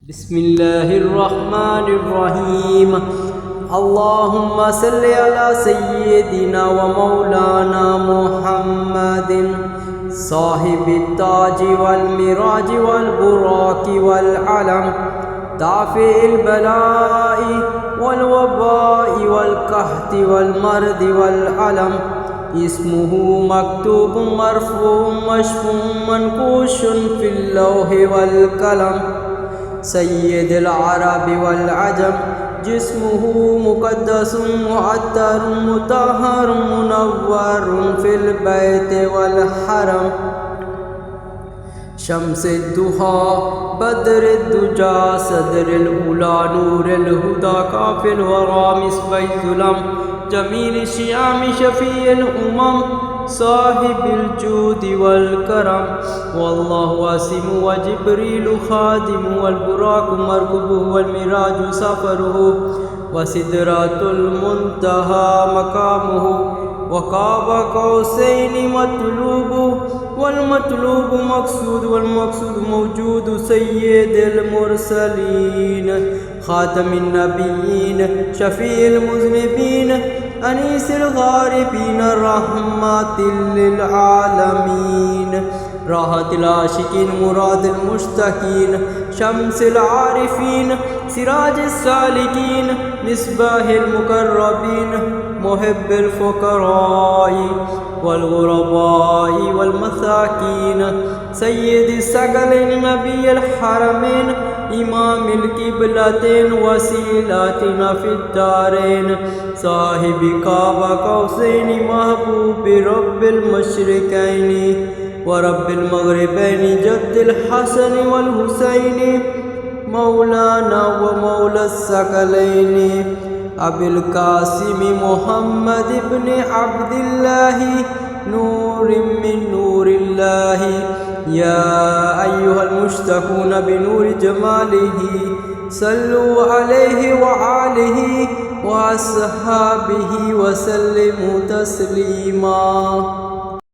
بسم الله الرحمن الرحيم. اللهم صل على سيدنا ومولانا محمد صاحب التاج والمراج والبراق والعلم، دافع البلاء والوباء والقحط والمرض والألم، اسمه مكتوب مرفوع مشفوع منقوش في اللوح والقلم، سيد العرب والعجم، جسمه مقدس معطر مطهر منور في البيت والحرم، شمس الضحى بدر الدجى صدر الأولى نور الهدى كافي الورى مصباح الظلم، جميل الشيام شفيع الأمم صاحب الجود والكرم، والله واسم وجبريل خادم والبراق مركبه والمراج سفره وسدرة المنتهى مقامه، وقاب قوسين مطلوب والمطلوب مقصود والمقصود موجود، سيد المرسلين خاتم النبيين شفيع المذنبين أنيس الغاربين رحمة للعالمين، راحة العاشقين مراد المشتكين، شمس العارفين سراج السالكين مصباح المقربين، محب الفقراء والغرباء والمساكين، سيد الثقلين نبي الحرمين إمام القبلتين وسيلاتنا في الدارين، صاحب قاب قوسين محبوب رب المشرقين ورب المغربين، جد الحسن والحسين مولانا ومولى الثقلين، أبي القاسم محمد بن عبد الله نور من نور الله، يا أيها المشتقون بنور جماله صلوا عليه وآله وأصحابه وسلموا تسليما.